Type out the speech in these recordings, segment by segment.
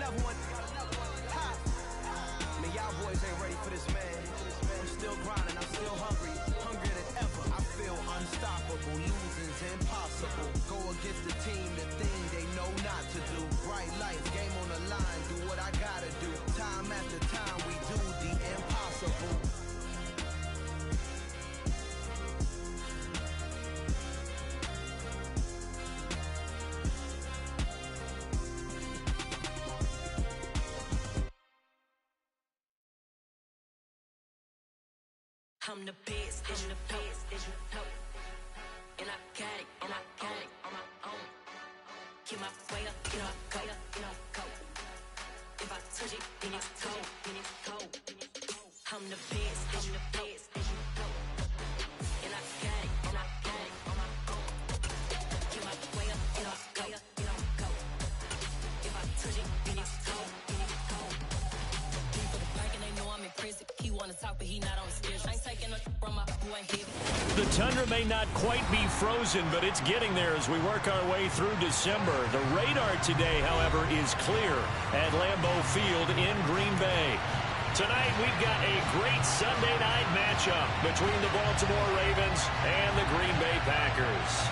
another one. Ha! Man, y'all boys ain't ready for this, man. I'm still grinding, I'm still hungry, hungrier than ever. I feel unstoppable, losing's impossible. Go against the team, the thing they know not to do. Bright lights, game on the line, do what I gotta do. Time after time, we do the impossible. I'm the best, as you know. And I got it, on my own. Get my way up, get up, go. If I touch it, then it's cold. I'm the best, as you know. And I got it, on my own. Get my way up, get up, go. If I touch it, then it's cold. People the park and they know I'm in prison. He wanna talk, but he not on schedule. The tundra may not quite be frozen, but it's getting there as we work our way through December. The radar today, however, is clear at Lambeau Field in Green Bay. Tonight, we've got a great Sunday night matchup between the Baltimore Ravens and the Green Bay Packers.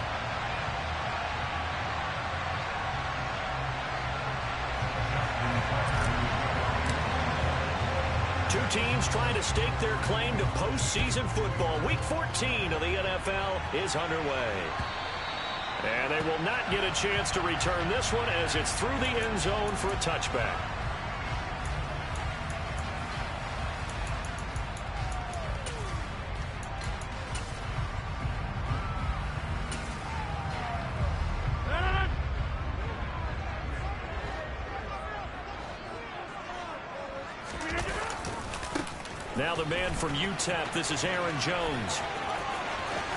Two teams trying to stake their claim to postseason football. Week 14 of the NFL is underway. And they will not get a chance to return this one as it's through the end zone for a touchback. Now the man from UTEP, this is Aaron Jones.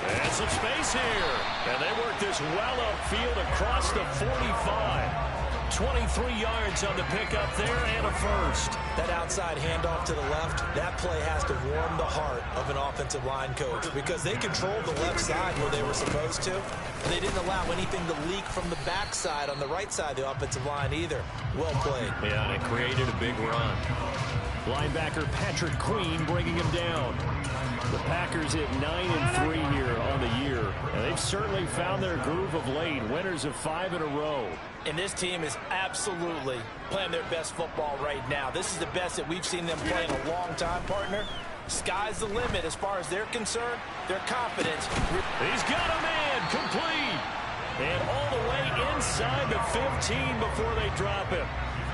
And some space here. And they work this well upfield across the 45. 23 yards on the pickup there and a first. That outside handoff to the left, that play has to warm the heart of an offensive line coach because they controlled the left side where they were supposed to. They didn't allow anything to leak from the backside on the right side of the offensive line either. Well played. Yeah, and it created a big run. Linebacker Patrick Queen bringing him down. The Packers at 9-3 here on the year. And they've certainly found their groove of late. Winners of 5 in a row. And this team is absolutely playing their best football right now. This is the best that we've seen them play in a long time, partner. Sky's the limit as far as they're concerned. Their confidence. He's got a man complete. And all the way inside the 15 before they drop him.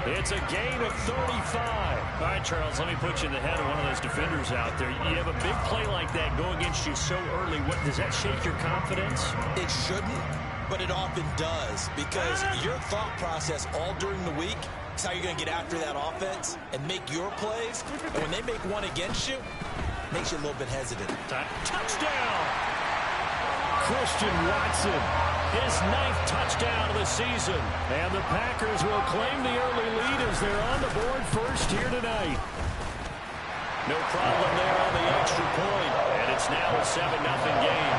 It's a gain of 35. All right, Charles, let me put you in the head of one of those defenders out there. You have a big play like that go against you so early. What, does that shake your confidence? It shouldn't, but it often does because your thought process all during the week is how you're going to get after that offense and make your plays. And when they make one against you, it makes you a little bit hesitant. Touchdown! Christian Watson. His 9th touchdown of the season. And the Packers will claim the early lead as they're on the board first here tonight. No problem there on the extra point. And it's now a 7-0 game.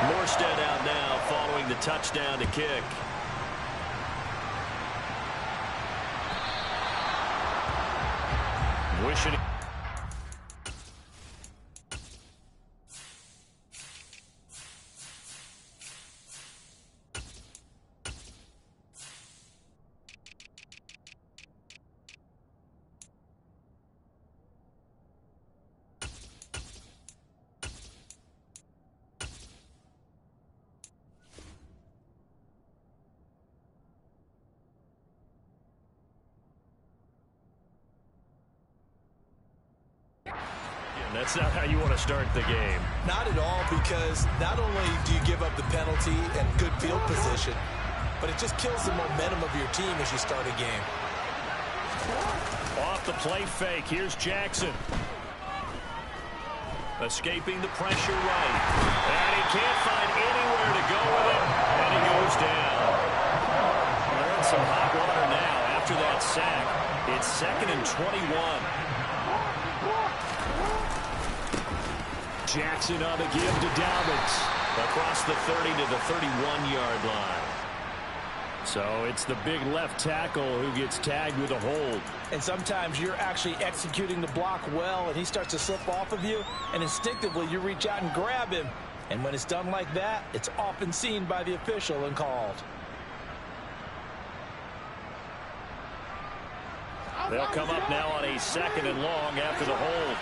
Morstead out now following the touchdown to kick. Wishing. That's not how you want to start the game. Not at all, because not only do you give up the penalty and good field position, but it just kills the momentum of your team as you start a game. Off the play fake, here's Jackson. Escaping the pressure right. And he can't find anywhere to go with it, and he goes down. They're in some hot water now after that sack. It's 2nd and 21. Jackson on the give to Dalvin. Across the 30 to the 31-yard line. So it's the big left tackle who gets tagged with a hold. And sometimes you're actually executing the block well, and he starts to slip off of you, and instinctively you reach out and grab him. And when it's done like that, it's often seen by the official and called. They'll come up now on a 2nd and long after the hold.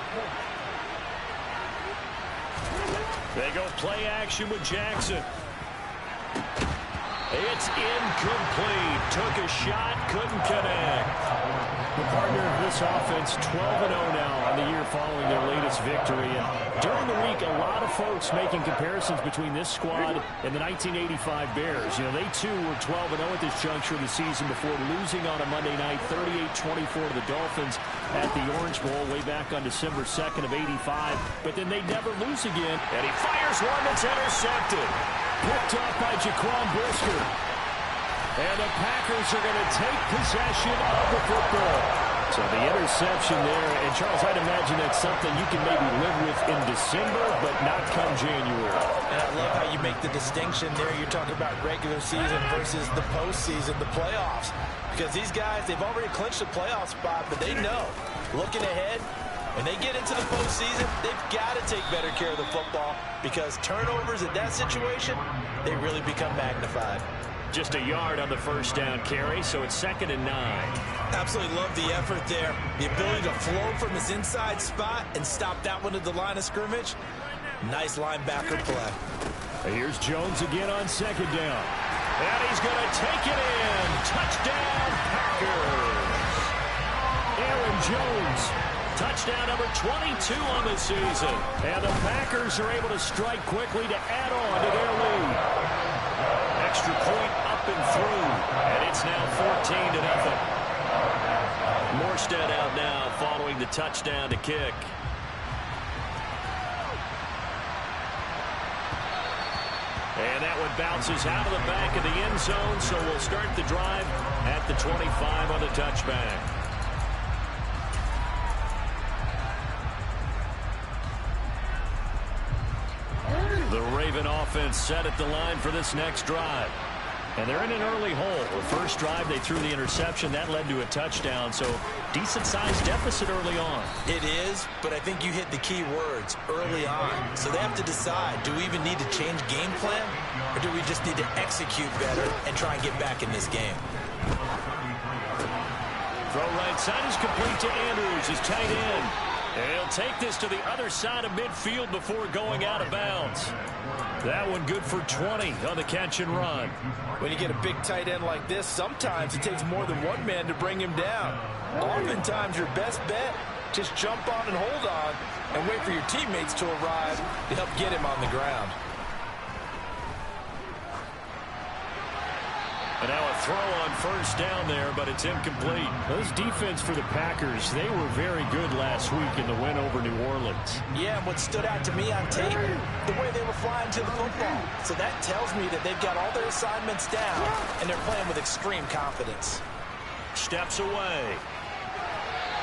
They go play action with Jackson. It's incomplete. Took a shot, couldn't connect. The partner of this offense, 12-0 now on the year following their latest victory. And during the week, a lot of folks making comparisons between this squad and the 1985 Bears. You know, they too were 12-0 at this juncture of the season before losing on a Monday night, 38-24 to the Dolphins at the Orange Bowl way back on December 2nd of '85. But then they never lose again. And he fires one that's intercepted. Picked up by Jaquan Brisker. And the Packers are going to take possession of the football. So the interception there. And, Charles, I'd imagine that's something you can maybe live with in December, but not come January. And I love how you make the distinction there. You're talking about regular season versus the postseason, the playoffs. Because these guys, they've already clinched a playoff spot, but they know, looking ahead, when they get into the postseason, they've got to take better care of the football because turnovers in that situation, they really become magnified. Just a yard on the first down carry, so it's 2nd and 9. Absolutely love the effort there. The ability to flow from his inside spot and stop that one at the line of scrimmage. Nice linebacker play. Here's Jones again on 2nd down. And he's going to take it in. Touchdown, Packers. Aaron Jones. Touchdown number 22 on the season. And the Packers are able to strike quickly to add on to their lead. Extra point up and through. And it's now 14-0. Morstead out now following the touchdown to kick. And that one bounces out of the back of the end zone, so we'll start the drive at the 25 on the touchback. The Raven offense set at the line for this next drive. And they're in an early hole. The first drive, they threw the interception. That led to a touchdown, so decent-sized deficit early on. It is, but I think you hit the key words, early on. So they have to decide, do we even need to change game plan, or do we just need to execute better and try and get back in this game? Throw right side is complete to Andrews, his tight end. And he'll take this to the other side of midfield before going out of bounds. That one good for 20 on the catch and run. When you get a big tight end like this, sometimes it takes more than one man to bring him down. Oftentimes, your best bet, just jump on and hold on and wait for your teammates to arrive to help get him on the ground. And now a throw on first down there, but it's incomplete. Those defense for the Packers, they were very good last week in the win over New Orleans. Yeah, and what stood out to me on tape, the way they were flying to the football. So that tells me that they've got all their assignments down, and they're playing with extreme confidence. Steps away.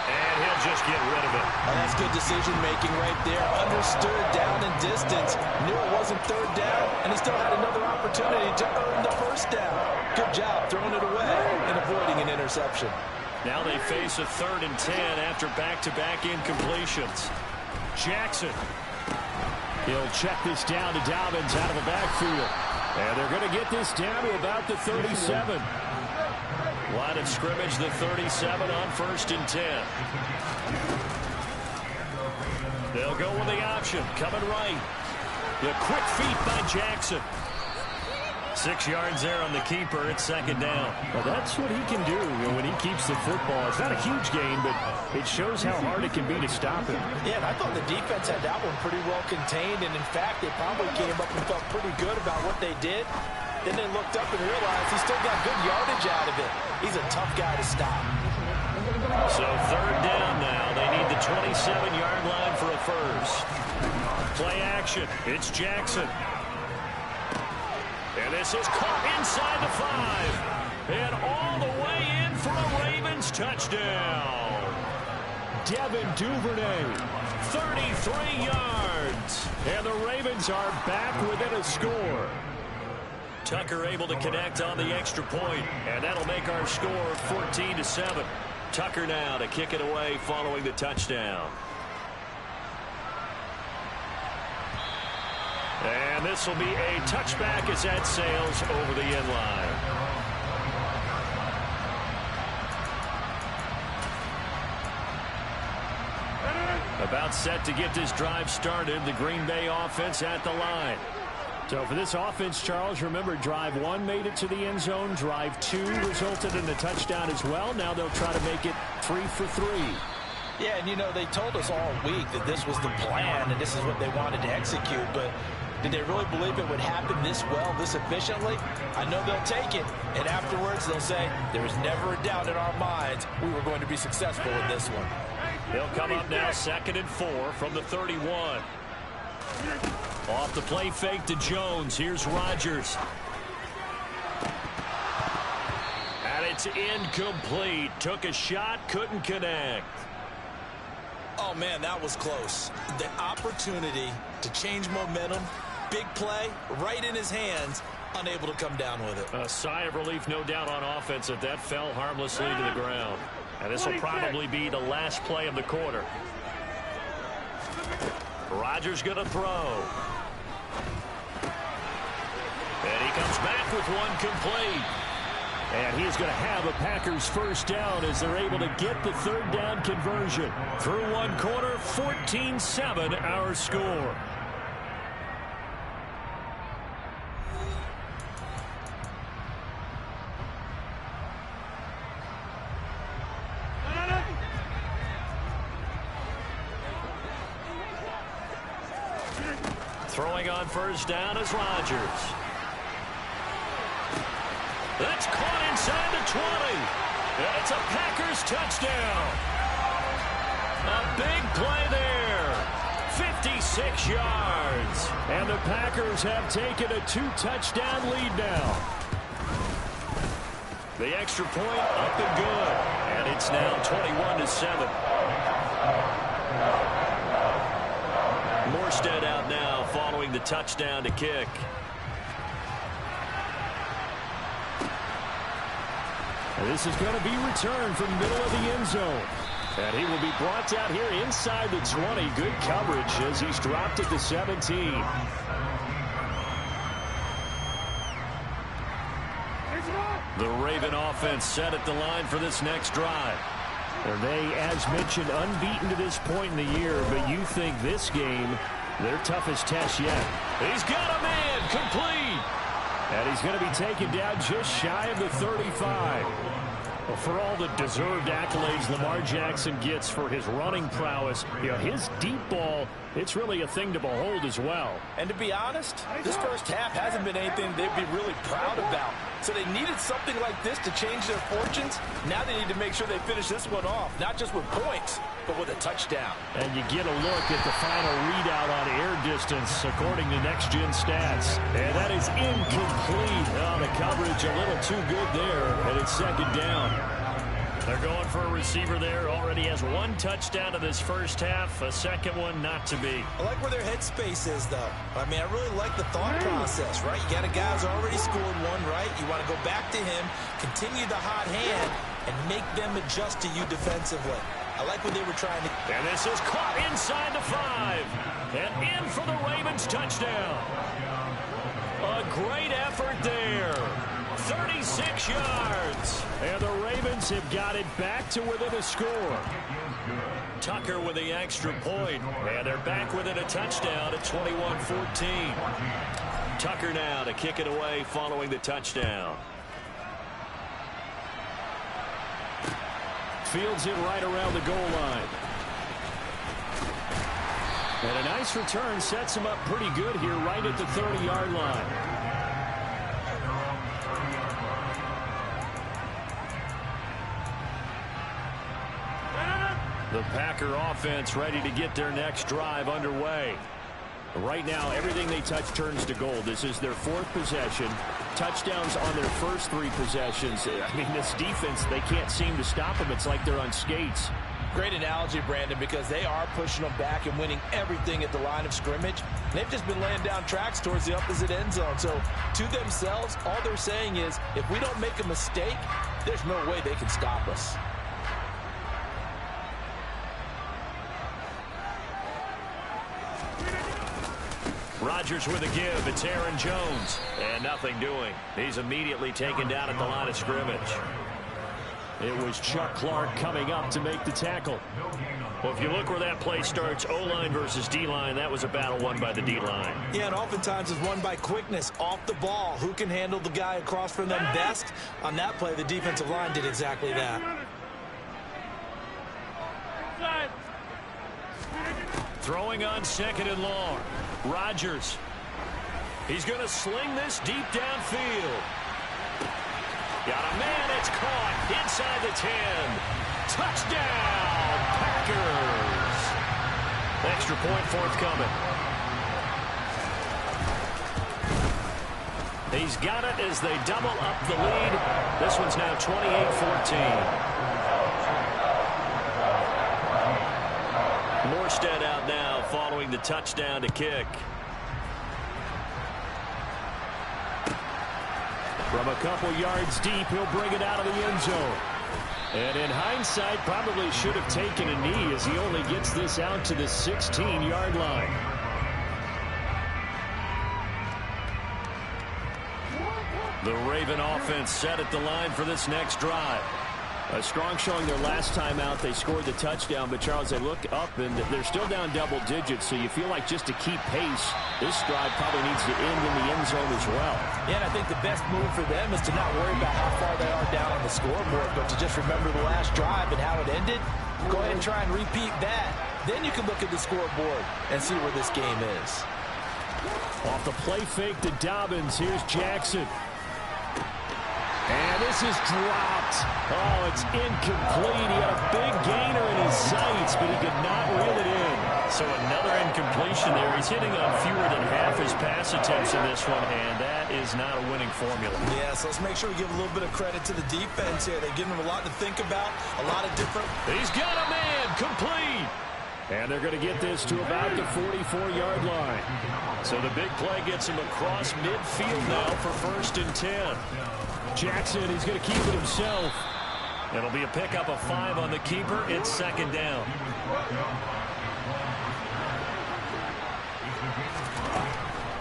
And he'll just get rid of it. Oh, that's good decision-making right there. Understood down and distance. Knew it wasn't third down, and he still had another opportunity to earn the first down. Good job throwing it away and avoiding an interception. Now they face a 3rd and 10 after back-to-back incompletions. Jackson. He'll check this down to Dobbins out of the backfield. And they're going to get this down to about the 37. Line of scrimmage, the 37 on 1st and 10. They'll go with the option. Coming right. The quick feet by Jackson. 6 yards there on the keeper. It's 2nd down. Well, that's what he can do when he keeps the football. It's not a huge gain, but it shows how hard it can be to stop him. Yeah, and I thought the defense had that one pretty well contained, and in fact, they probably came up and felt pretty good about what they did. Then they looked up and realized he still got good yardage out of it. He's a tough guy to stop. So 3rd down now. They need the 27-yard line for a first. Play action. It's Jackson. And this is caught inside the 5. And all the way in for a Ravens touchdown. Devin Duvernay, 33 yards. And the Ravens are back within a score. Tucker able to connect on the extra point, and that'll make our score 14-7. Tucker now to kick it away following the touchdown. And this will be a touchback as that sails over the end line. About set to get this drive started. The Green Bay offense at the line. So for this offense, Charles, remember, drive 1 made it to the end zone. Drive 2 resulted in a touchdown as well. Now they'll try to make it 3 for 3. Yeah, and, you know, they told us all week that this was the plan and this is what they wanted to execute. But did they really believe it would happen this well, this efficiently? I know they'll take it. And afterwards, they'll say, there was never a doubt in our minds we were going to be successful in this one. They'll come up now 2nd and 4 from the 31. Off the play fake to Jones. Here's Rodgers. And it's incomplete. Took a shot, couldn't connect. Oh, man, that was close. The opportunity to change momentum, big play, right in his hands, unable to come down with it. A sigh of relief, no doubt, on offense that fell harmlessly to the ground. And this will probably be the last play of the quarter. Rodgers going to throw. And he comes back with one complete. And he's going to have a Packers first down as they're able to get the 3rd down conversion. Through one quarter, 14-7 our score. Throwing on first down is Rodgers. That's caught inside the 20. And it's a Packers touchdown. A big play there. 56 yards. And the Packers have taken a 2-touchdown lead now. The extra point up and good. And it's now 21-7. Morstead out now following the touchdown to kick. And this is going to be returned from the middle of the end zone. And he will be brought down here inside the 20. Good coverage as he's dropped at the 17. The Raven offense set at the line for this next drive. And they, as mentioned, unbeaten to this point in the year, but you think this game, their toughest test yet. He's got a man, complete. And he's going to be taken down just shy of the 35. Well, for all the deserved accolades Lamar Jackson gets for his running prowess, you know, his deep ball, it's really a thing to behold as well. And to be honest, this first half hasn't been anything they'd be really proud about. So they needed something like this to change their fortunes. Now they need to make sure they finish this one off, not just with points, but with a touchdown. And you get a look at the final readout on air distance, according to Next Gen Stats. And that is incomplete. Oh, the coverage a little too good there, and it's 2nd down. They're going for a receiver there. Already has one touchdown in this first half. A second one not to be. I like where their headspace is, though. I mean, I really like the thought process, right? You got a guy who's already scored one, right? You want to go back to him, continue the hot hand, and make them adjust to you defensively. I like what they were trying to. And this is caught inside the 5. And in for the Ravens touchdown. A great effort there. 36 yards. And the Ravens have got it back to within a score. Tucker with the extra point. And they're back within a touchdown at 21-14. Tucker now to kick it away following the touchdown. Fields it right around the goal line. And a nice return sets him up pretty good here right at the 30-yard line. The Packer offense ready to get their next drive underway. Right now, everything they touch turns to gold. This is their 4th possession. Touchdowns on their first 3 possessions. I mean, this defense, they can't seem to stop them. It's like they're on skates. Great analogy, Brandon, because they are pushing them back and winning everything at the line of scrimmage. They've just been laying down tracks towards the opposite end zone. So to themselves, all they're saying is, if we don't make a mistake, there's no way they can stop us. Rodgers with a give. It's Aaron Jones. And nothing doing. He's immediately taken down at the line of scrimmage. It was Chuck Clark coming up to make the tackle. Well, if you look where that play starts, O-line versus D-line, that was a battle won by the D-line. Yeah, and oftentimes it's won by quickness off the ball. Who can handle the guy across from them best? On that play, the defensive line did exactly that. Throwing on 2nd and long. Rodgers. He's going to sling this deep downfield. Got a man, it's caught inside the 10. Touchdown, Packers. Extra point forthcoming. He's got it as they double up the lead. This one's now 28-14. Morstead out now following the touchdown to kick. From a couple yards deep, he'll bring it out of the end zone. And in hindsight, probably should have taken a knee as he only gets this out to the 16-yard line. The Raven offense set at the line for this next drive. A strong showing their last time out. They scored the touchdown, but Charles, they look up and they're still down double digits, so you feel like just to keep pace, this drive probably needs to end in the end zone as well. Yeah, and I think the best move for them is to not worry about how far they are down on the scoreboard, but to just remember the last drive and how it ended. Go ahead and try and repeat that. Then you can look at the scoreboard and see where this game is. Off the play fake to Dobbins, here's Jackson. And this is dropped. Oh, it's incomplete. He had a big gainer in his sights, but he could not reel it in. So another incompletion there. He's hitting on fewer than half his pass attempts in this one, and that is not a winning formula. Yeah, so let's make sure we give a little bit of credit to the defense here. They've given him a lot to think about, a lot of different... He's got a man, complete. And they're going to get this to about the 44-yard line. So the big play gets him across midfield now for 1st and 10. Jackson, he's going to keep it himself. It'll be a pickup of 5 on the keeper. It's 2nd down.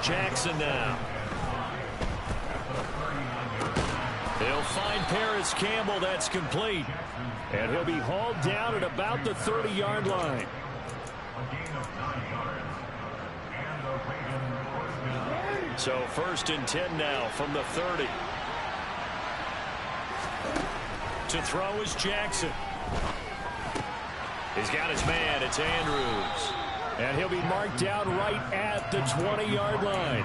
Jackson now. He'll find Paris Campbell. That's complete. And he'll be hauled down at about the 30-yard line. So 1st and 10 now from the 30. To throw is Jackson. He's got his man. It's Andrews. And he'll be marked down right at the 20-yard line.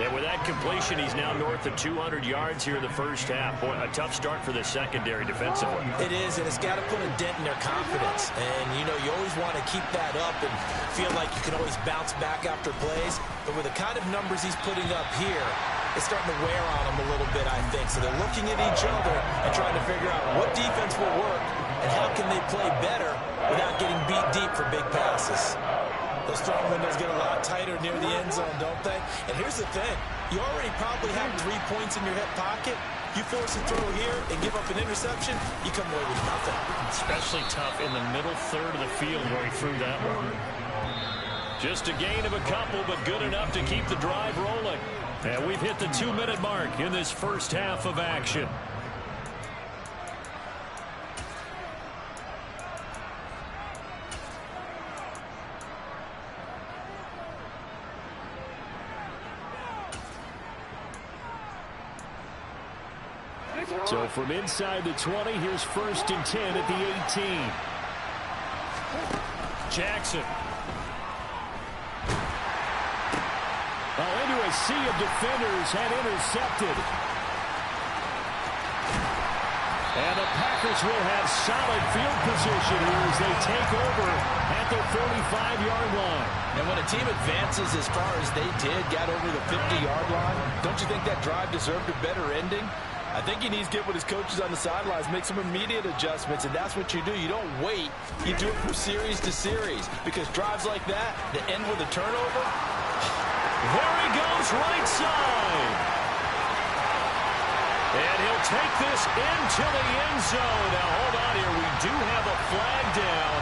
And with that completion, he's now north of 200 yards here in the first half. Boy, a tough start for the secondary defensively. It is, and it's got to put a dent in their confidence. And, you know, you always want to keep that up and feel like you can always bounce back after plays. But with the kind of numbers he's putting up here, it's starting to wear on them a little bit, I think. So they're looking at each other and trying to figure out what defense will work and how can they play better without getting beat deep for big passes. Those throwing windows get a lot tighter near the end zone, don't they? And here's the thing. You already probably have 3 points in your hip pocket. You force a throw here and give up an interception, you come away with nothing. Especially tough in the middle third of the field where he threw that one. Just a gain of a couple, but good enough to keep the drive rolling. And we've hit the 2-minute mark in this first half of action. So from inside the 20, here's 1st and 10 at the 18. Jackson. Into a sea of defenders and intercepted. And the Packers will have solid field position here as they take over at the 45-yard line. And when a team advances as far as they did, got over the 50-yard line, don't you think that drive deserved a better ending? I think he needs to get with his coaches on the sidelines, make some immediate adjustments, and that's what you do. You don't wait. You do it from series to series, because drives like that end with a turnover. There he goes, right side. And he'll take this into the end zone. Now, hold on here. We do have a flag down,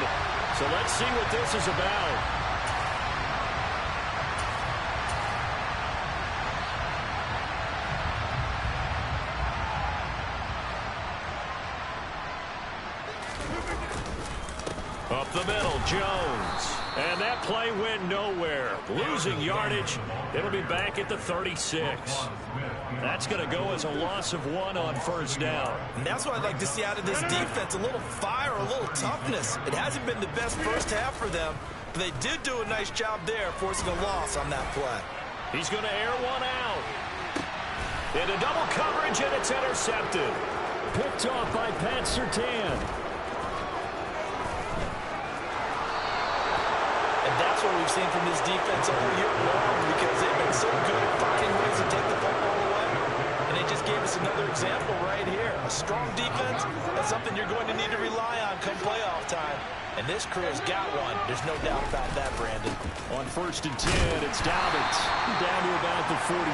so let's see what this is about. Up the middle, Jones. And that play went nowhere. Losing yardage. It'll be back at the 36. That's going to go as a loss of 1 on first down. And that's what I'd like to see out of this defense. A little fire, a little toughness. It hasn't been the best first half for them, but they did do a nice job there, forcing a loss on that play. He's going to air one out. Into double coverage, and it's intercepted. Picked off by Pat Surtain. That's what we've seen from this defense all year long, because they've been so good at finding ways to take the football away. And they just gave us another example right here. A strong defense, that's something you're going to need to rely on come playoff time. And this crew has got one. There's no doubt about that, Brandon. On 1st and 10, it's Dobbins down to about the 45.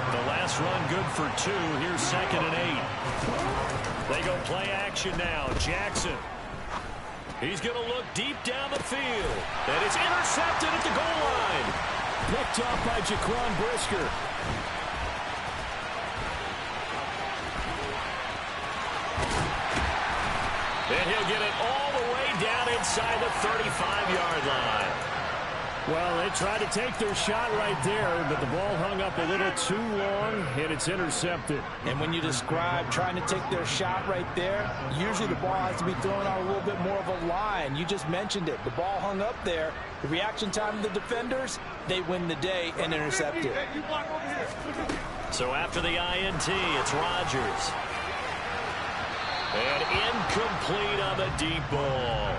The last run good for 2. Here's 2nd and 8. They go play action now. Jackson. He's going to look deep down the field. And it's intercepted at the goal line. Picked off by Jaquan Brisker. And he'll get it all the way down inside the 35-yard line. Well, they tried to take their shot right there, but the ball hung up a little too long, and it's intercepted. And when you describe trying to take their shot right there, usually the ball has to be thrown on a little bit more of a line. You just mentioned it. The ball hung up there. The reaction time of the defenders, they win the day and intercept it. So after the INT, it's Rodgers. And incomplete on the deep ball.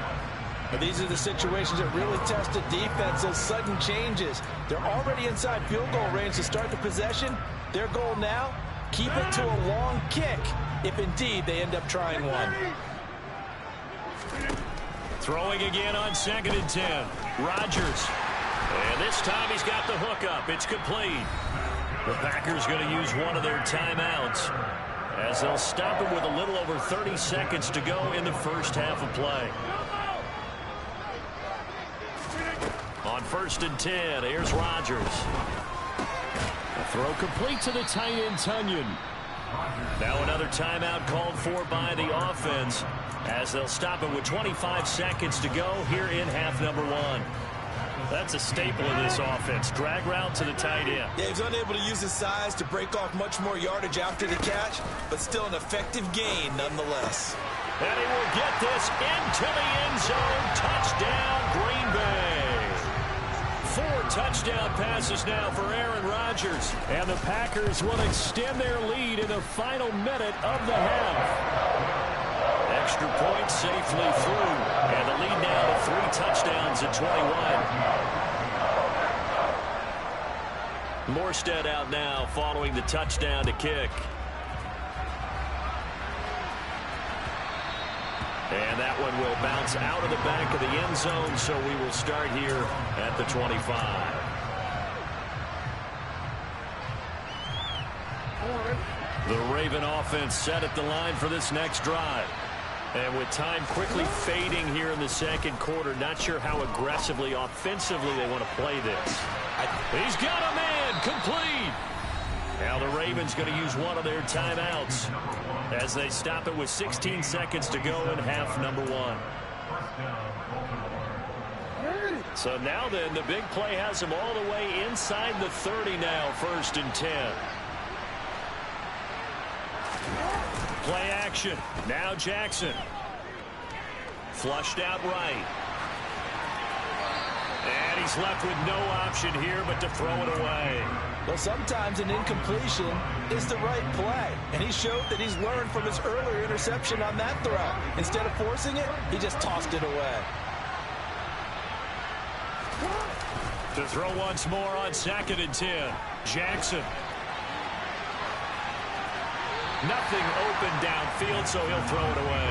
These are the situations that really test a defense, those sudden changes. They're already inside field goal range to start the possession. Their goal now, keep it to a long kick, if indeed they end up trying one. Throwing again on 2nd and 10. Rodgers. And this time he's got the hook up. It's complete. The Packers going to use one of their timeouts, as they'll stop him with a little over 30 seconds to go in the first half of play. On 1st and 10, here's Rodgers. A throw complete to the tight end, Tunyon. Now another timeout called for by the offense, as they'll stop it with 25 seconds to go here in half number 1. That's a staple of this offense. Drag route to the tight end. Yeah, he's unable to use his size to break off much more yardage after the catch, but still an effective gain nonetheless. And he will get this into the end zone. Touchdown, Green Bay. 4 touchdown passes now for Aaron Rodgers. And the Packers will extend their lead in the final minute of the half. Extra point safely through. And the lead now to 3 touchdowns at 21. Morstead out now following the touchdown to kick. And that one will bounce out of the back of the end zone, so we will start here at the 25. The Raven offense set at the line for this next drive. And with time quickly fading here in the second quarter, not sure how aggressively, offensively they want to play this. He's got a man, complete. Now the Ravens going to use one of their timeouts as they stop it with 16 seconds to go in half number 1. So now then, the big play has him all the way inside the 30 now, 1st and 10. Play action. Now Jackson. Flushed out right. And he's left with no option here but to throw it away. Well, sometimes an incompletion is the right play. And he showed that he's learned from his earlier interception on that throw. Instead of forcing it, he just tossed it away. To throw once more on 2nd and 10. Jackson. Nothing open downfield, so he'll throw it away.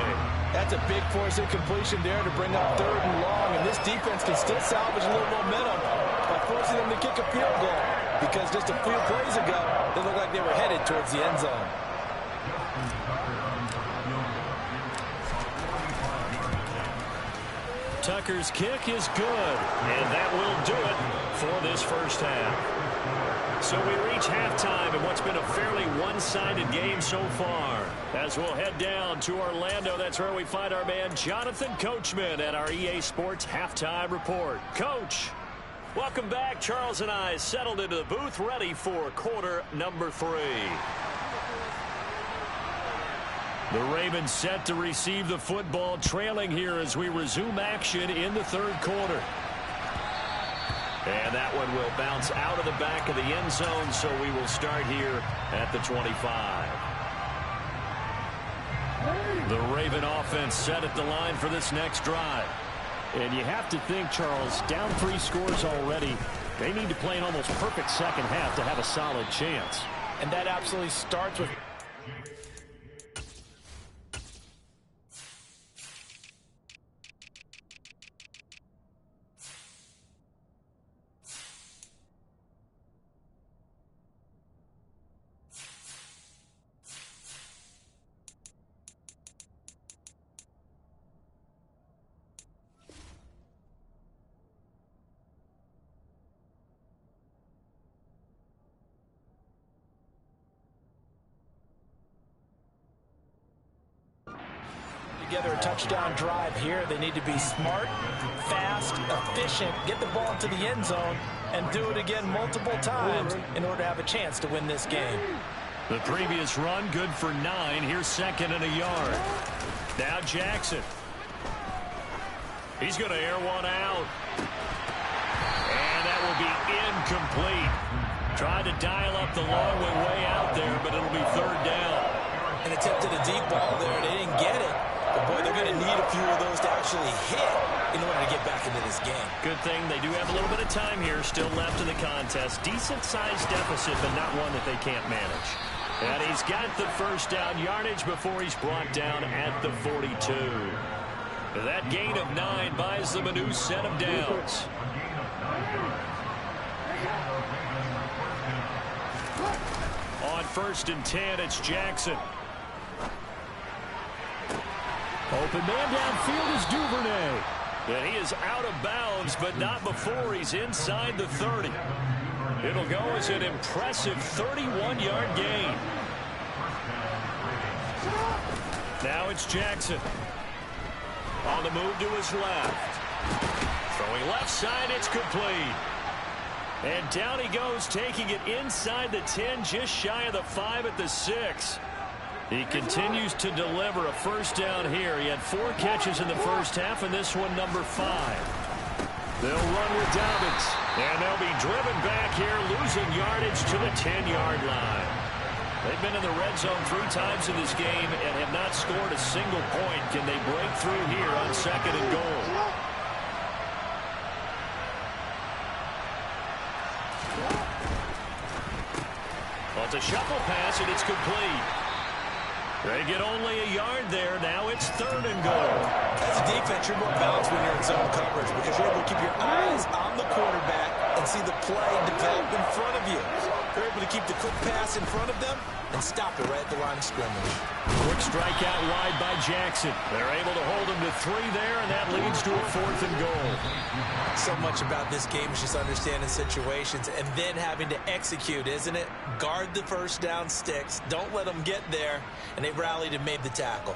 That's a big force incompletion there to bring up 3rd and long, and this defense can still salvage a little momentum by forcing them to kick a field goal, because just a few plays ago, they looked like they were headed towards the end zone. Tucker's kick is good, and that will do it for this first half. So we reach halftime in what's been a fairly one-sided game so far. As we'll head down to Orlando, that's where we find our man Jonathan Coachman at our EA Sports Halftime Report. Coach, welcome back. Charles and I settled into the booth ready for quarter number 3. The Ravens set to receive the football, trailing here as we resume action in the 3rd quarter. And that one will bounce out of the back of the end zone, so we will start here at the 25. The Raven offense set at the line for this next drive. And you have to think, Charles, down 3 scores already. They need to play an almost perfect second half to have a solid chance. And that absolutely starts with... together a touchdown drive here. They need to be smart, fast, efficient, get the ball into the end zone, and do it again multiple times in order to have a chance to win this game. The previous run good for 9. Here's 2nd and a yard. Now Jackson. He's going to air one out. And that will be incomplete. Tried to dial up the long way out there, but it'll be 3rd down. And attempted a deep ball there. They didn't get it. But, boy, they're going to need a few of those to actually hit in order to get back into this game. Good thing they do have a little bit of time here still left in the contest. Decent-sized deficit, but not one that they can't manage. And he's got the first down yardage before he's brought down at the 42. That gain of 9 buys them a new set of downs. On 1st and 10, it's Jackson. Open man downfield is Duvernay. And he is out of bounds, but not before he's inside the 30. It'll go as an impressive 31-yard gain. Now it's Jackson. On the move to his left. Throwing left side, it's complete. And down he goes, taking it inside the 10, just shy of the 5 at the 6. He continues to deliver a first down here. He had 4 catches in the first half, and this one number 5. They'll run with Dobbins, and they'll be driven back here, losing yardage to the 10-yard line. They've been in the red zone 3 times in this game and have not scored a single point. Can they break through here on 2nd and goal? Well, it's a shuffle pass, and it's complete. They get only a yard there. Now it's 3rd and goal. As a defense, you're more balanced when you're in zone coverage because you're able to keep your eyes on the quarterback and see the play develop in front of you. You're able to keep the quick pass in front of them and stop it right at the line of scrimmage. Quick strike out wide by Jackson. They're able to hold him to 3 there, and that leads to a 4th and goal. So much about this game is just understanding situations and then having to execute, isn't it? Guard the first down sticks. Don't let them get there. And they rallied and made the tackle.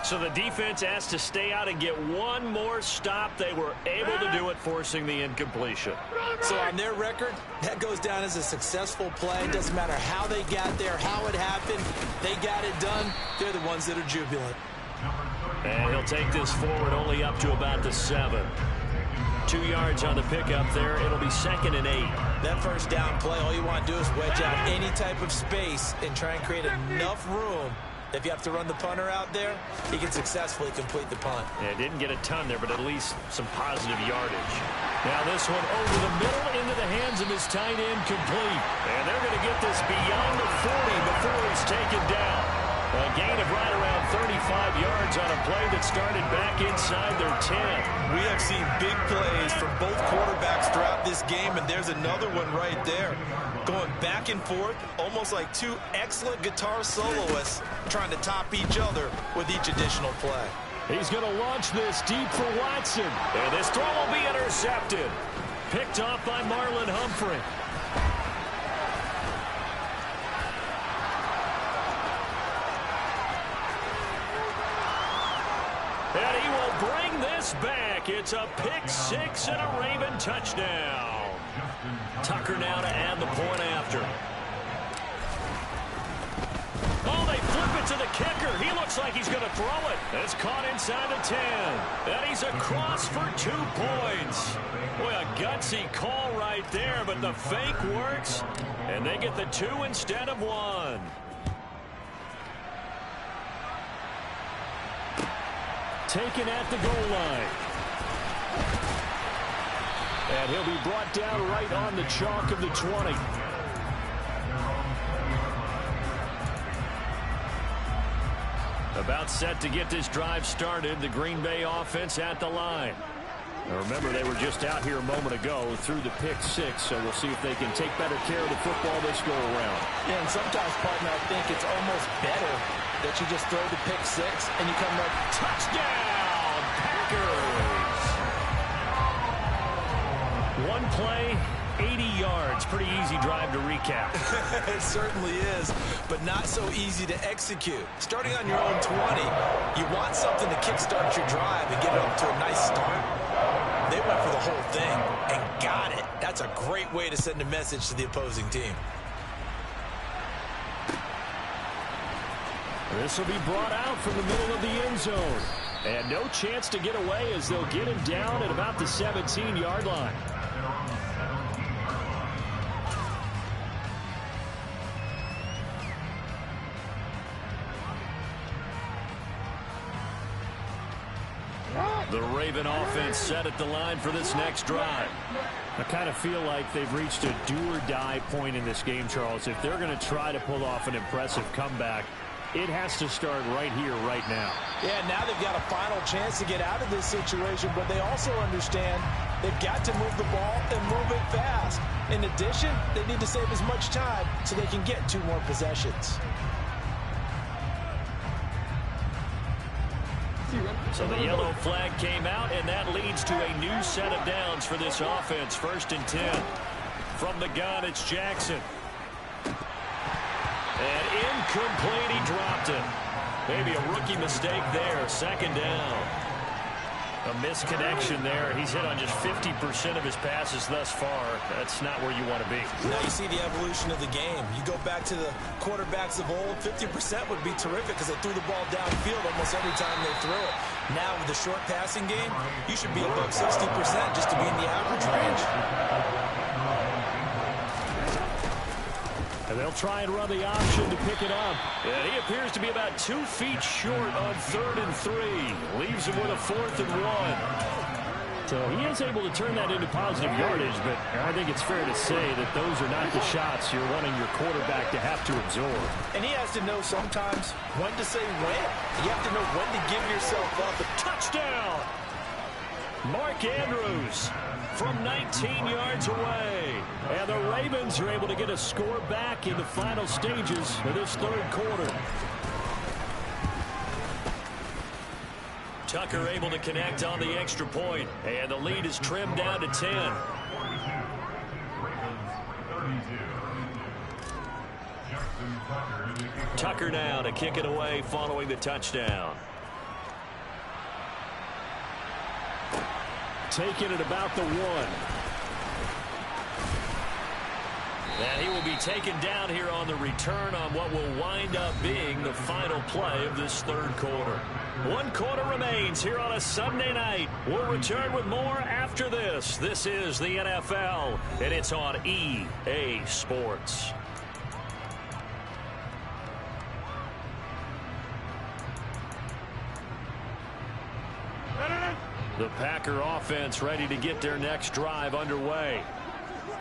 So the defense asked to stay out and get one more stop. They were able to do it, forcing the incompletion. So on their record, that goes down as a successful play. Doesn't matter how they got there, how it happened. They got it done. They're the ones that are jubilant. And he'll take this forward only up to about the 7. 2 yards on the pickup there. It'll be 2nd and 8. That first down play, all you want to do is wedge out any type of space and try and create enough room. If you have to run the punter out there, he can successfully complete the punt. Yeah, didn't get a ton there, but at least some positive yardage. Now this one over the middle into the hands of his tight end, complete. And they're going to get this beyond the 40 before he's taken down. yards on a play that started back inside their 10. We have seen big plays from both quarterbacks throughout this game, and there's another one right there. Going back and forth, almost like two excellent guitar soloists trying to top each other with each additional play. He's going to launch this deep for Watson. And this throw will be intercepted. Picked off by Marlon Humphrey. And he will bring this back. It's a pick six and a Raven touchdown. Tucker now to add the point after. Oh, they flip it to the kicker. He looks like he's going to throw it. It's caught inside the 10. And he's across for 2 points. Boy, a gutsy call right there, but the fake works. And they get the 2 instead of 1. Taken at the goal line. And he'll be brought down right on the chalk of the 20. About set to get this drive started. The Green Bay offense at the line. Now remember, they were just out here a moment ago through the pick six, so we'll see if they can take better care of the football this go around. Yeah, and sometimes, partner, I think it's almost better that you just throw the pick six and you come up. Touchdown, Packers! One play, 80 yards. Pretty easy drive to recap. It certainly is, but not so easy to execute. Starting on your own 20, you want something to kickstart your drive and get it up to a nice start. They went for the whole thing and got it. That's a great way to send a message to the opposing team. This will be brought out from the middle of the end zone. And no chance to get away as they'll get him down at about the 17-yard line. The Raven offense set at the line for this next drive. I kind of feel like they've reached a do-or-die point in this game, Charles. If they're going to try to pull off an impressive comeback, it has to start right here, right now. Yeah, now they've got a final chance to get out of this situation, but they also understand they've got to move the ball and move it fast. In addition, they need to save as much time so they can get 2 more possessions. So the yellow flag came out, and that leads to a new set of downs for this offense. 1st and 10. From the gun, it's Jackson. And incomplete, he dropped it. Maybe a rookie mistake there. 2nd down. A misconnection there. He's hit on just 50% of his passes thus far. That's not where you want to be. Now you see the evolution of the game. You go back to the quarterbacks of old, 50% would be terrific because they threw the ball downfield almost every time they threw it. Now with the short passing game, you should be above 60% just to be in the average range. And they'll try and run the option to pick it up. And he appears to be about 2 feet short on 3rd and 3. Leaves him with a 4th and 1. So he is able to turn that into positive yardage, but I think it's fair to say that those are not the shots you're wanting your quarterback to have to absorb. And he has to know sometimes when to say when. You have to know when to give yourself up. Touchdown! Mark Andrews from 19 yards away. And the Ravens are able to get a score back in the final stages of this 3rd quarter. Tucker able to connect on the extra point, and the lead is trimmed down to 10. Tucker now to kick it away following the touchdown. Taking it about the 1. And he will be taken down here on the return on what will wind up being the final play of this 3rd quarter. 1 quarter remains here on a Sunday night. We'll return with more after this. This is the NFL, and it's on EA Sports. The Packer offense ready to get their next drive underway.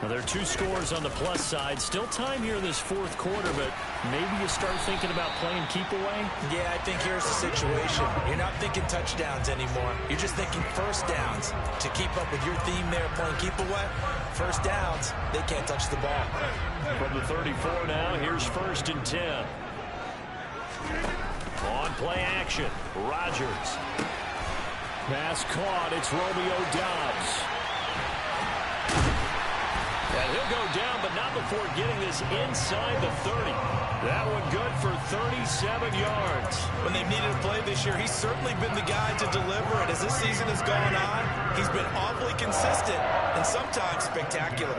Well, there are 2 scores on the plus side. Still time here in this fourth quarter, but maybe you start thinking about playing keep away? Yeah, I think here's the situation. You're not thinking touchdowns anymore. You're just thinking first downs. To keep up with your theme there, playing keep away, first downs, they can't touch the ball. From the 34 now, here's 1st and 10. On play action, Rodgers. Pass caught, it's Romeo Doubs. And he'll go down, but not before getting this inside the 30. That one good for 37 yards. When they've needed a play this year, he's certainly been the guy to deliver it. As this season has gone on, he's been awfully consistent and sometimes spectacular.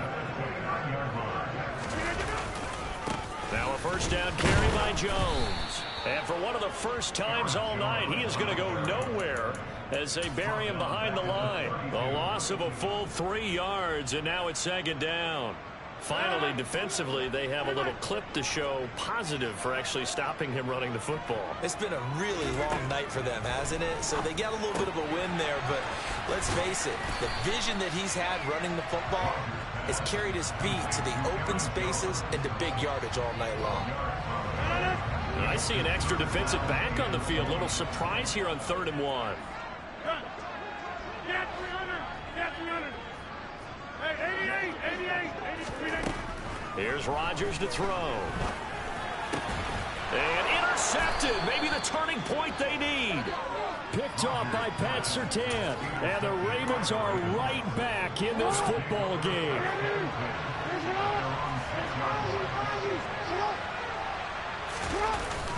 Now a first down carry by Jones. And for one of the first times all night, he is going to go nowhere as they bury him behind the line. The loss of a full 3 yards, and now it's 2nd down. Finally, defensively, they have a little clip to show positive for actually stopping him running the football. It's been a really long night for them, hasn't it? So they got a little bit of a win there, but let's face it, the vision that he's had running the football has carried his feet to the open spaces and to big yardage all night long. I see an extra defensive back on the field. Little surprise here on 3rd and 1. Here's Rodgers to throw. And intercepted. Maybe the turning point they need. Picked off by Pat Surtain. And the Ravens are right back in this football game.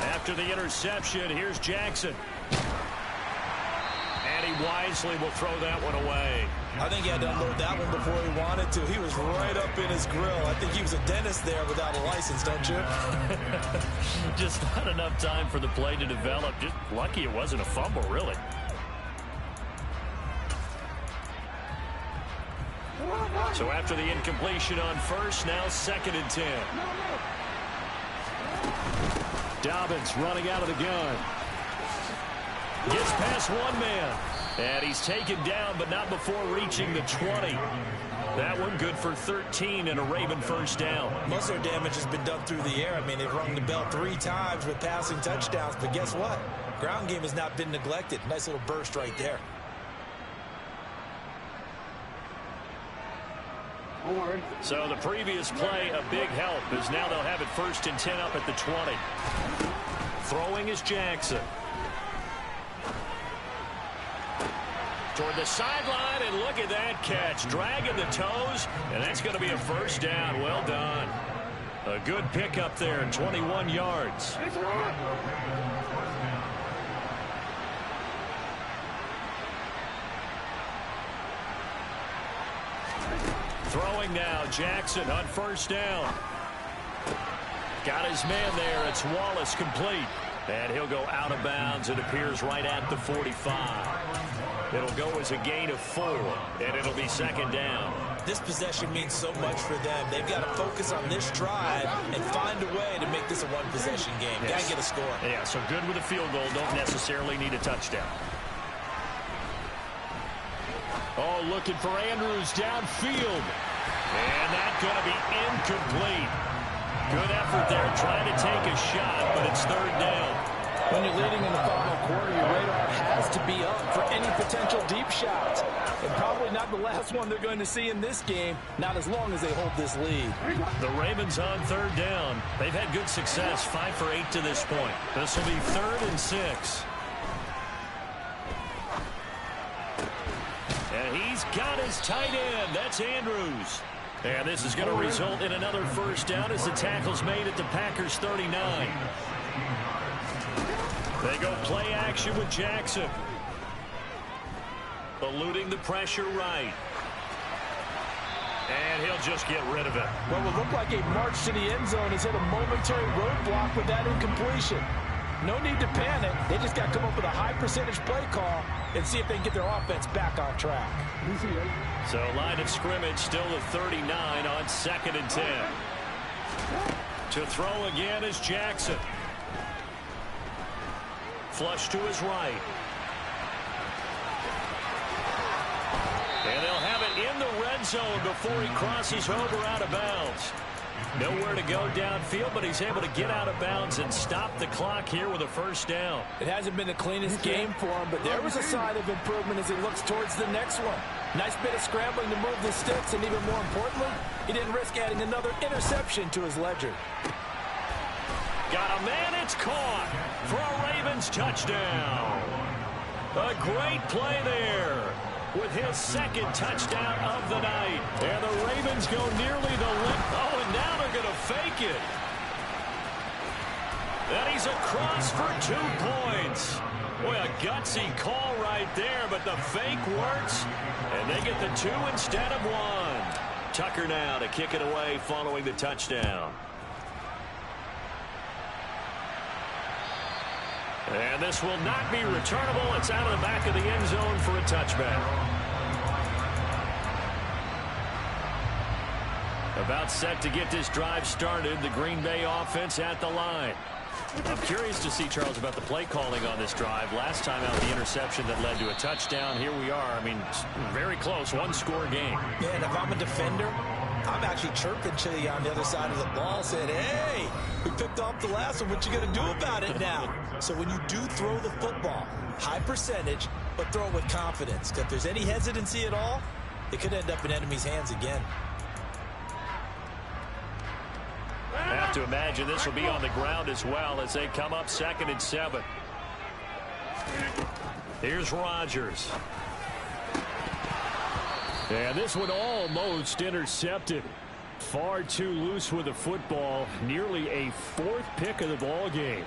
After the interception, here's Jackson. And he wisely will throw that one away. I think he had to unload that one before he wanted to. He was right up in his grill. I think he was a dentist there without a license, don't you? Just not enough time for the play to develop. Just lucky it wasn't a fumble, really. So after the incompletion on first, now 2nd and 10. Dobbins running out of the gun. Gets past one man. And he's taken down, but not before reaching the 20. That one good for 13 and a Raven first down. Most of their damage has been done through the air. I mean, they've rung the bell 3 times with passing touchdowns, but guess what? Ground game has not been neglected. Nice little burst right there. So the previous play, a big help, as now they'll have it 1st and 10 up at the 20. Throwing is Jackson. Toward the sideline, and look at that catch. Dragging the toes, and that's going to be a first down. Well done. A good pickup there, 21 yards. Throwing now, Jackson on first down. Got his man there. It's Wallace complete. And he'll go out of bounds. It appears right at the 45. It'll go as a gain of 4, and it'll be 2nd down. This possession means so much for them. They've got to focus on this drive and find a way to make this a one-possession game. Yes. Got to get a score. Yeah, so good with a field goal. Don't necessarily need a touchdown. Oh, looking for Andrews downfield. And that's going to be incomplete. Good effort there trying to take a shot, but it's 3rd down. When you're leading in the final quarter, your radar has to be up for any potential deep shots. And probably not the last one they're going to see in this game, not as long as they hold this lead. The Ravens on 3rd down. They've had good success, 5 for 8 to this point. This will be 3rd and 6. And he's got his tight end. That's Andrews. And this is going to result in another first down as the tackle's made at the Packers' 39. They go play action with Jackson. Eluding the pressure right. And he'll just get rid of it. What will look like a march to the end zone has hit a momentary roadblock with that incompletion. No need to panic. They just got to come up with a high percentage play call and see if they can get their offense back on track. So line of scrimmage still at 39 on 2nd and 10. To throw again is Jackson. Flush to his right. And they'll have it in the red end zone before he crosses over out of bounds. Nowhere to go downfield, but he's able to get out of bounds and stop the clock here with a first down. It hasn't been the cleanest game for him, but there was a sign of improvement as he looks towards the next one. Nice bit of scrambling to move the sticks, and even more importantly, he didn't risk adding another interception to his ledger. Got a man, it's caught for a Ravens touchdown. A great play there with his second touchdown of the night. And the Ravens go nearly the length. Oh, and now they're going to fake it. And he's across for 2 points. Boy, a gutsy call right there, but the fake works. And they get the 2 instead of 1. Tucker now to kick it away following the touchdown. And this will not be returnable. It's out of the back of the end zone for a touchback. About set to get this drive started. The Green Bay offense at the line. I'm curious to see, Charles, about the play calling on this drive. Last time out, the interception that led to a touchdown. Here we are. I mean, very close, 1-score game. Yeah, and if I'm a defender, I'm actually chirping to you on the other side of the ball, saying, hey, we picked off the last one. What you going to do about it now? So when you do throw the football, high percentage, but throw it with confidence. If there's any hesitancy at all, it could end up in enemy's hands again. I have to imagine this will be on the ground as well as they come up 2nd and 7. Here's Rodgers. And this one almost intercepted. Far too loose with the football. Nearly a 4th pick of the ball game.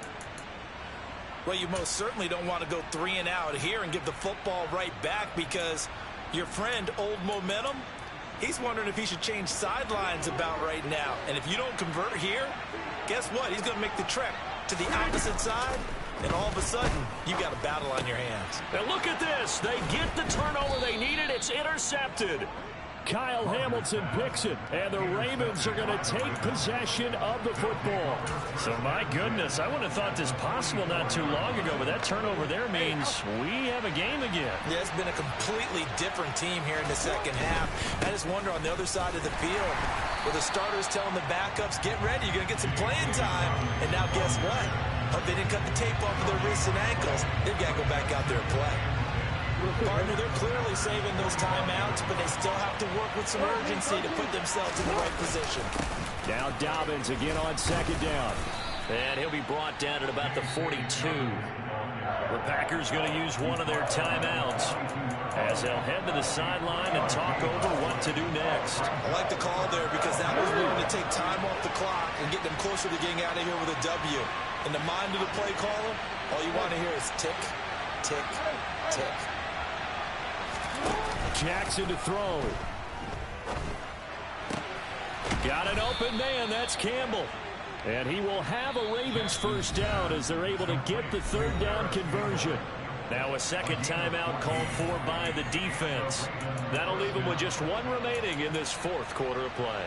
Well, you most certainly don't want to go 3 and out here and give the football right back, because your friend, Old Momentum, he's wondering if he should change sidelines about right now. And if you don't convert here, guess what? He's going to make the trek to the opposite side, and all of a sudden, you've got a battle on your hands. And look at this. They get the turnover they needed. It's intercepted. Kyle Hamilton picks it, and the Ravens are going to take possession of the football. So, my goodness, I wouldn't have thought this possible not too long ago, but that turnover there means we have a game again. Yeah, it's been a completely different team here in the second half. I just wonder on the other side of the field, where the starters telling the backups, get ready, you're going to get some playing time. And now guess what? Hope they didn't cut the tape off of their wrists and ankles. They've got to go back out there and play. Partner, they're clearly saving those timeouts, but they still have to work with some urgency to put themselves in the right position. Now Dobbins again on 2nd down. And he'll be brought down at about the 42. The Packers going to use one of their timeouts as they'll head to the sideline and talk over what to do next. I like the call there, because that was willing to take time off the clock and get them closer to getting out of here with a W. In the mind of the play caller, all you want to hear is tick, tick, tick. Jackson to throw. Got an open man. That's Campbell. And he will have a Ravens first down as they're able to get the 3rd down conversion. Now a second timeout called for by the defense. That'll leave them with just 1 remaining in this 4th quarter of play.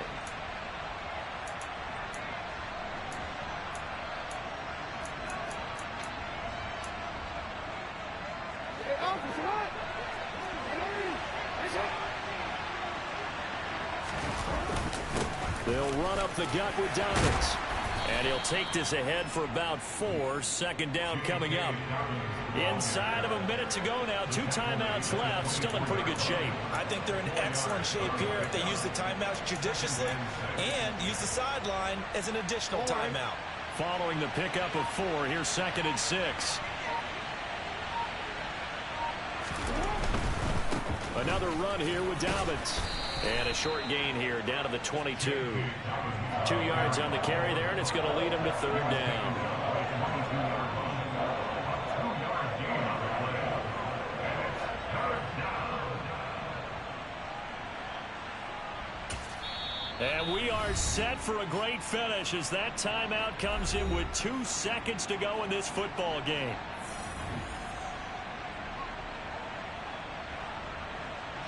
They'll run up the gut with Dobbins. And he'll take this ahead for about 4. 2nd down coming up. Inside of a minute to go now. 2 timeouts left. Still in pretty good shape. I think they're in excellent shape here if they use the timeouts judiciously and use the sideline as an additional timeout. Following the pickup of 4, here's 2nd and 6. Another run here with Dobbins. And a short gain here down to the 22. 2 yards on the carry there, and it's going to lead him to 3rd down. And we are set for a great finish as that timeout comes in with 2 seconds to go in this football game.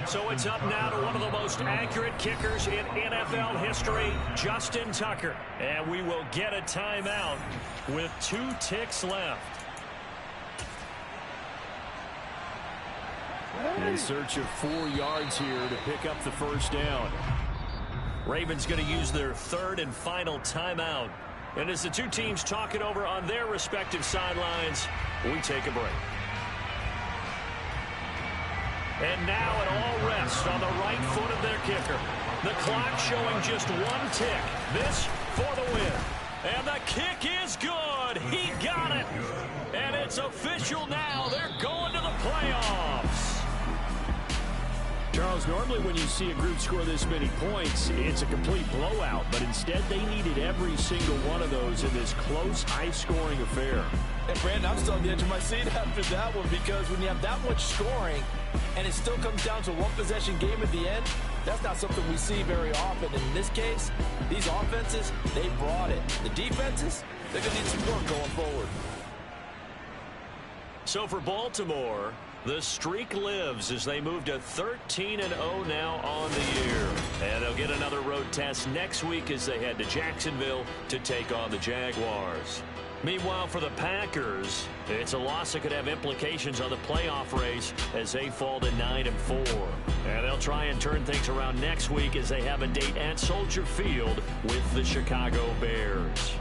So it's up now to one of the most accurate kickers in NFL history, Justin Tucker. And we will get a timeout with 2 ticks left. In search of 4 yards here to pick up the first down. Ravens going to use their third and final timeout. And as the two teams talk it over on their respective sidelines, we take a break. And now it all rests on the right foot of their kicker. The clock showing just 1 tick. This for the win. And the kick is good. He got it. And it's official now. They're going to the playoffs. Charles, normally when you see a group score this many points, it's a complete blowout. But instead, they needed every single one of those in this close, high-scoring affair. And, Brandon, I'm still on the edge of my seat after that one, because when you have that much scoring and it still comes down to a one-possession game at the end, that's not something we see very often. In this case, these offenses, they brought it. The defenses, they're going to need some work going forward. So for Baltimore, the streak lives as they move to 13-0 now on the year. And they'll get another road test next week as they head to Jacksonville to take on the Jaguars. Meanwhile, for the Packers, it's a loss that could have implications on the playoff race as they fall to 9-4. And they'll try and turn things around next week as they have a date at Soldier Field with the Chicago Bears.